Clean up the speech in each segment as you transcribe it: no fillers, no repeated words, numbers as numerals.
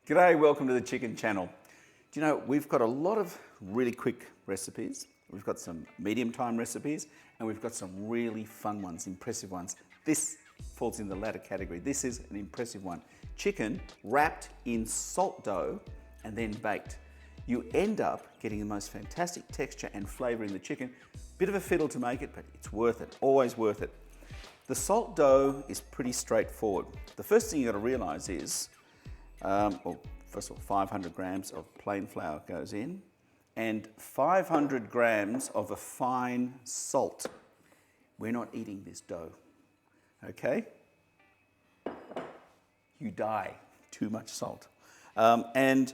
G'day, welcome to the Chicken Channel. Do you know, we've got a lot of really quick recipes. We've got some medium time recipes and we've got some really fun ones, impressive ones. This falls in the latter category. This is an impressive one. Chicken wrapped in salt dough and then baked. You end up getting the most fantastic texture and flavour in the chicken. Bit of a fiddle to make it, but it's worth it, always worth it. The salt dough is pretty straightforward. The first thing you've got to realise is first of all, 500 grams of plain flour goes in and 500 grams of a fine salt. We're not eating this dough, okay? You die, too much salt. And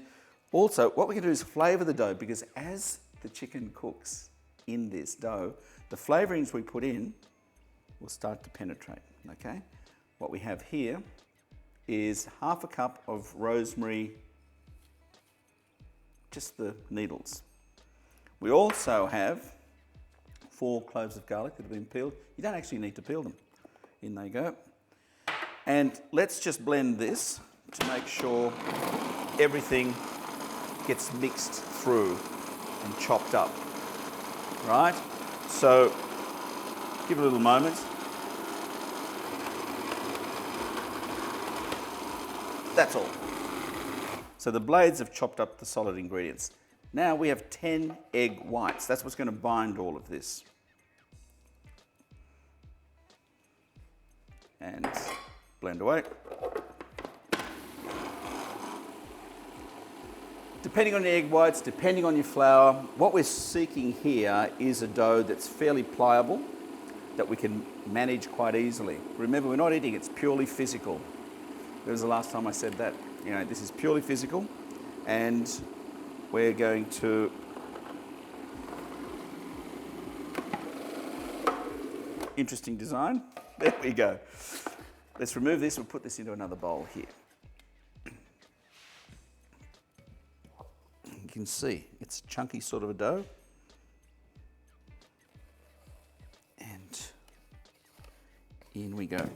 also, what we're going to do is flavour the dough, because as the chicken cooks in this dough, the flavourings we put in will start to penetrate, okay? What we have here is half a cup of rosemary, just the needles. We also have 4 cloves of garlic that have been peeled. You don't actually need to peel them. In they go. And let's just blend this to make sure everything gets mixed through and chopped up, right? So give it a little moment. That's all. So the blades have chopped up the solid ingredients. Now we have 10 egg whites. That's what's going to bind all of this. And blend away. Depending on the egg whites, depending on your flour, what we're seeking here is a dough that's fairly pliable, that we can manage quite easily. Remember, we're not eating, it's purely physical. That was the last time I said that. You know, this is purely physical, and we're going to interesting design. There we go. Let's remove this. We'll put this into another bowl here. You can see it's a chunky sort of a dough, and in we go.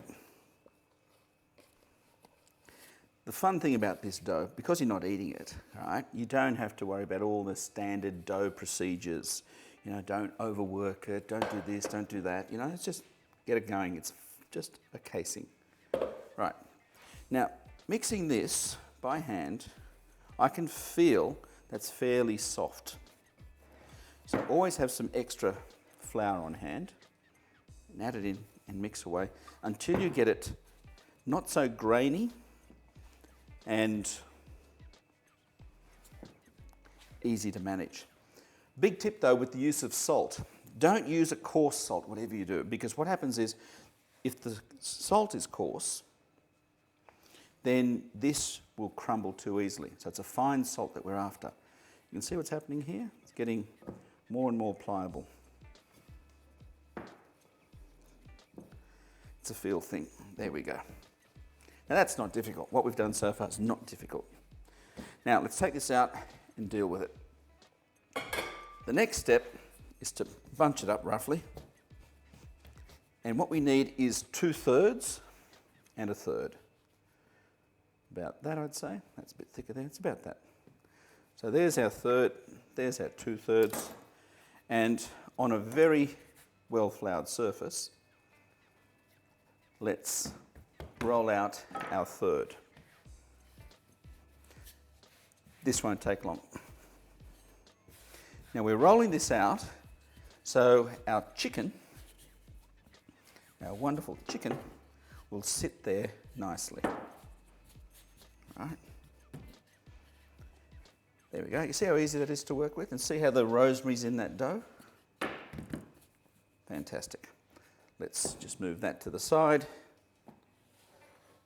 The fun thing about this dough, because you're not eating it, right, you don't have to worry about all the standard dough procedures. You know, don't overwork it, don't do this, don't do that. You know, it's just get it going. It's just a casing. Right. Now, mixing this by hand, I can feel that's fairly soft. So always have some extra flour on hand and add it in and mix away until you get it not so grainy and easy to manage. Big tip though with the use of salt. Don't use a coarse salt, whatever you do, because what happens is if the salt is coarse, then this will crumble too easily. So it's a fine salt that we're after. You can see what's happening here? It's getting more and more pliable. It's a feel thing. There we go. Now that's not difficult. What we've done so far is not difficult. Now let's take this out and deal with it. The next step is to bunch it up roughly. And what we need is 2/3 and 1/3. About that, I'd say. That's a bit thicker there. It's about that. So there's our third, there's our 2/3. And on a very well floured surface, let's roll out our 1/3. This won't take long. Now we're rolling this out so our chicken, our wonderful chicken, will sit there nicely. Right. There we go. You see how easy that is to work with, and see how the rosemary's in that dough? Fantastic. Let's just move that to the side.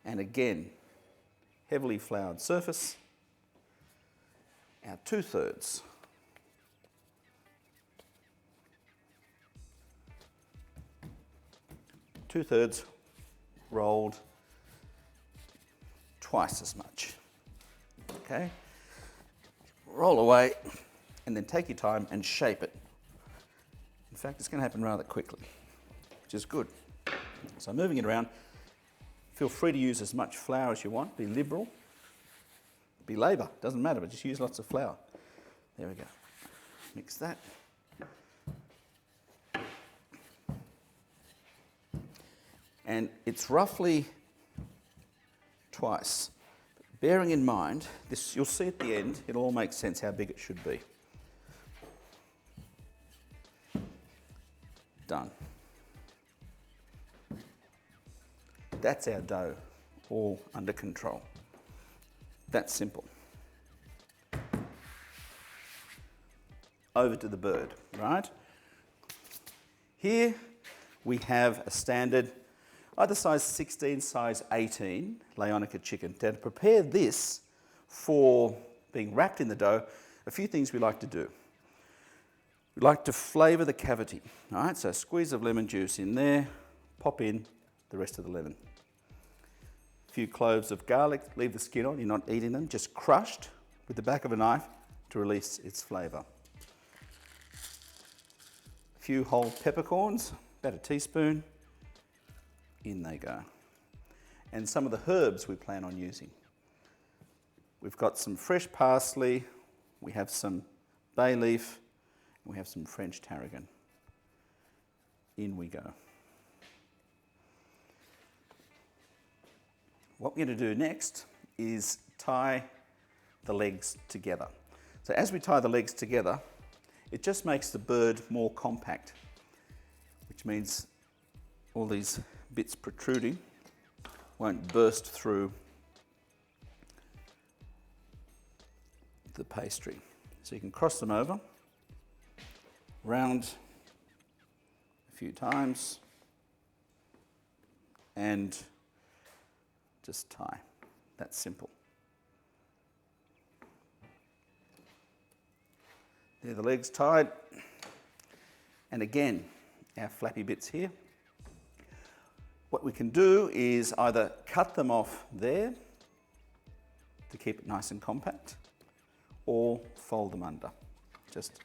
And again, heavily floured surface, our 2/3. Two-thirds rolled twice as much. Okay? Roll away and then take your time and shape it. In fact, it's going to happen rather quickly, which is good. So moving it around, feel free to use as much flour as you want, be liberal. be labour, doesn't matter, but just use lots of flour. There we go. Mix that. And it's roughly twice. Bearing in mind, this, you'll see at the end, it'll all make sense how big it should be. Done. That's our dough, all under control. That's simple. Over to the bird, right? Here we have a standard, either size 16, size 18 Leonica chicken. Now, to prepare this for being wrapped in the dough, a few things we like to do. We like to flavour the cavity, all right? So a squeeze of lemon juice in there, pop in the rest of the lemon. A few cloves of garlic, leave the skin on, you're not eating them, just crushed with the back of a knife to release its flavour. A few whole peppercorns, about a teaspoon, in they go. And some of the herbs we plan on using. We've got some fresh parsley, we have some bay leaf, and we have some French tarragon. In we go. What we're going to do next is tie the legs together. So as we tie the legs together, it just makes the bird more compact, which means all these bits protruding won't burst through the pastry. So you can cross them over, round a few times, and just tie. That's simple. There are the legs tied. And again, our flappy bits here. What we can do is either cut them off there to keep it nice and compact, or fold them under, just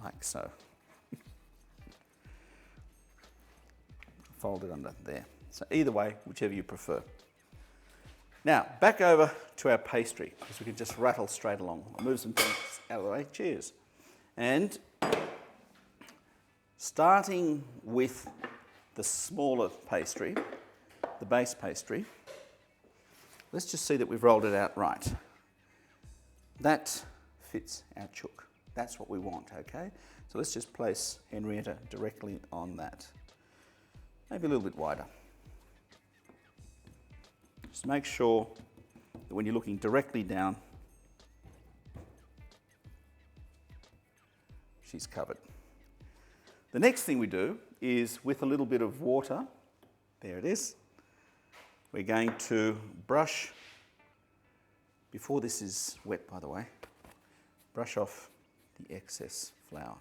like so. Fold it under there. So either way, whichever you prefer. Now, back over to our pastry, because we can just rattle straight along. I'll move some things out of the way. Cheers. And starting with the smaller pastry, the base pastry, let's just see that we've rolled it out right. That fits our chook. That's what we want, okay? So let's just place Henrietta directly on that. Maybe a little bit wider. Just make sure that when you're looking directly down, she's covered. The next thing we do is, with a little bit of water, there it is, we're going to brush, before this is wet by the way, brush off the excess flour.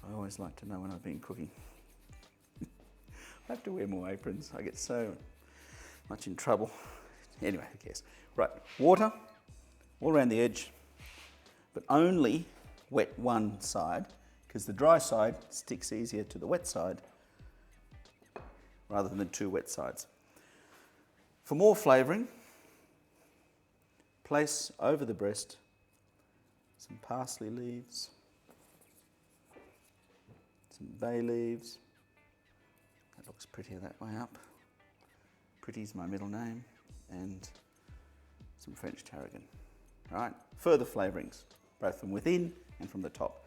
I always like to know when I've been cooking. I have to wear more aprons. I get so much in trouble. Anyway, who cares? Right, water all around the edge, but only wet one side, because the dry side sticks easier to the wet side rather than two wet sides. For more flavouring, place over the breast some parsley leaves, some bay leaves. That looks prettier that way up. Pretty's my middle name. And some French tarragon. Right, further flavourings, both from within and from the top.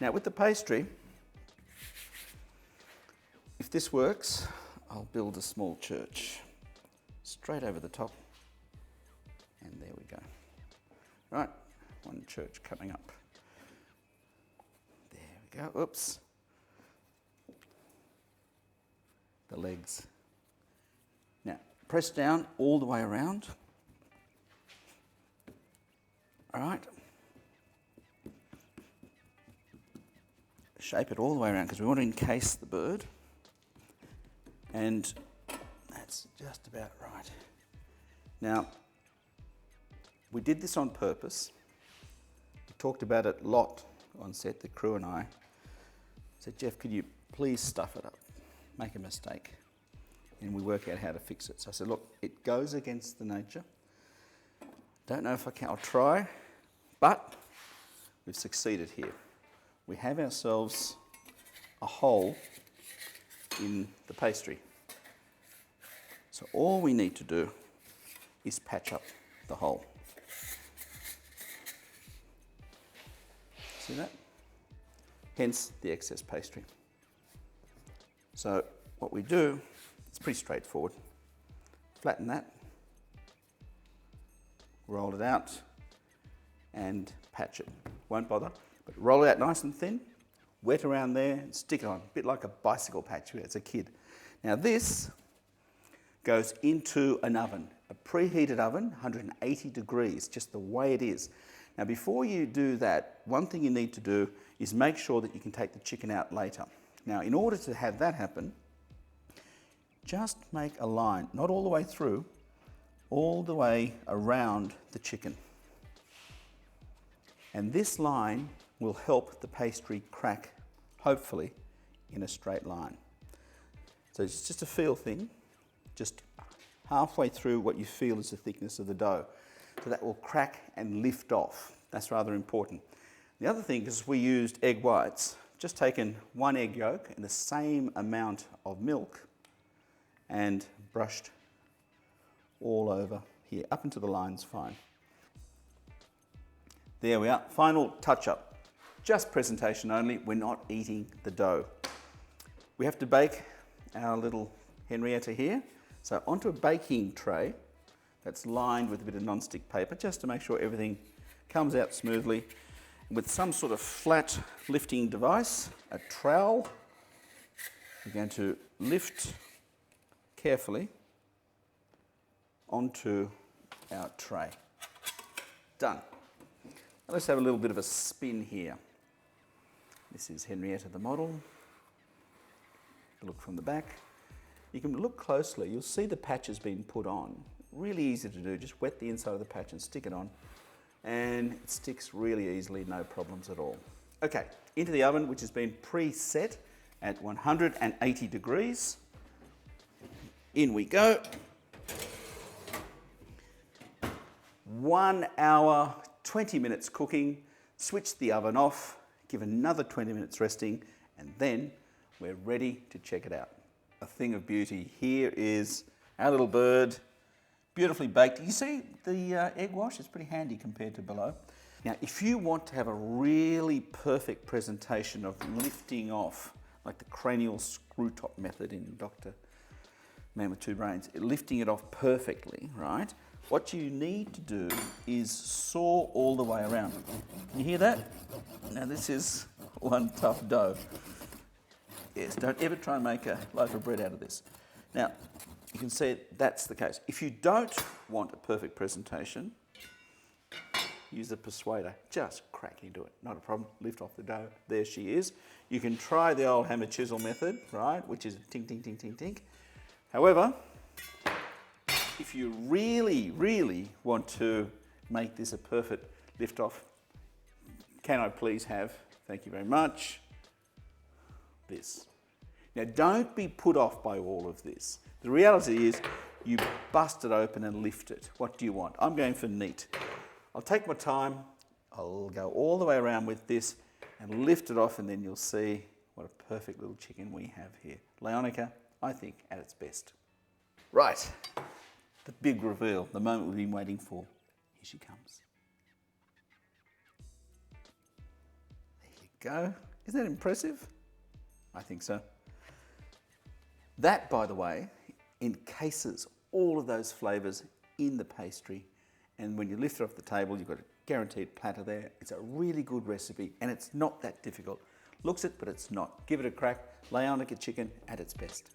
Now with the pastry, if this works, I'll build a small church straight over the top. And there we go. Right, one church coming up. There we go, oops. The legs. Now, press down all the way around. All right. Shape it all the way around because we want to encase the bird. And that's just about right. Now, we did this on purpose. We talked about it a lot on set, the crew and I. I said, Jeff, could you please stuff it up? Make a mistake. and we work out how to fix it. So I said, look, it goes against the nature. Don't know if I can, I'll try, but we've succeeded here. We have ourselves a hole in the pastry. So all we need to do is patch up the hole. See that? Hence the excess pastry. So what we do, it's pretty straightforward. Flatten that, roll it out, and patch it. Won't bother, but roll it out nice and thin, wet around there, and stick it on, a bit like a bicycle patch as a kid. Now this goes into an oven, a preheated oven, 180 degrees, just the way it is. Now before you do that, one thing you need to do is make sure that you can take the chicken out later. Now in order to have that happen, just make a line, not all the way through, all the way around the chicken. And this line will help the pastry crack, hopefully, in a straight line. So it's just a feel thing, just halfway through what you feel is the thickness of the dough. So that will crack and lift off. That's rather important. The other thing is we used egg whites, just taken one egg yolk and the same amount of milk and brushed all over here, up into the line's fine. There we are, final touch up. Just presentation only, we're not eating the dough. We have to bake our little Henrietta here. So onto a baking tray that's lined with a bit of non-stick paper, just to make sure everything comes out smoothly. With some sort of flat lifting device, a trowel, we're going to lift carefully onto our tray. Done. Now let's have a little bit of a spin here. This is Henrietta the model. Look from the back. You can look closely, you'll see the patch has been put on. Really easy to do, just wet the inside of the patch and stick it on. And it sticks really easily, no problems at all. Okay, into the oven, which has been preset at 180 degrees. In we go. 1 hour, 20 minutes cooking. Switch the oven off, give another 20 minutes resting, and then we're ready to check it out. A thing of beauty. Here is our little bird, beautifully baked. You see the egg wash? It's pretty handy compared to below. Now, if you want to have a really perfect presentation of lifting off, like the cranial screw top method in Dr. Man with Two Brains, lifting it off perfectly, right? What you need to do is saw all the way around. You hear that? Now this is one tough dough. Yes, don't ever try and make a loaf of bread out of this. Now, you can see that's the case. If you don't want a perfect presentation, use a persuader. Just crack into it, not a problem. Lift off the dough. There she is. You can try the old hammer chisel method, right, which is tink, tink, tink, tink, tink. However, if you really, really want to make this a perfect lift off, can I please have, thank you very much, this. Now don't be put off by all of this. The reality is you bust it open and lift it. What do you want? I'm going for neat. I'll take my time, I'll go all the way around with this and lift it off, and then you'll see what a perfect little chicken we have here. Leonica, I think, at its best. Right, the big reveal, the moment we've been waiting for. Here she comes. There you go. Isn't that impressive? I think so. That, by the way, encases all of those flavours in the pastry, and when you lift it off the table, you've got a guaranteed platter there. It's a really good recipe, and it's not that difficult. Looks it, but it's not. Give it a crack. Leonica chicken at its best.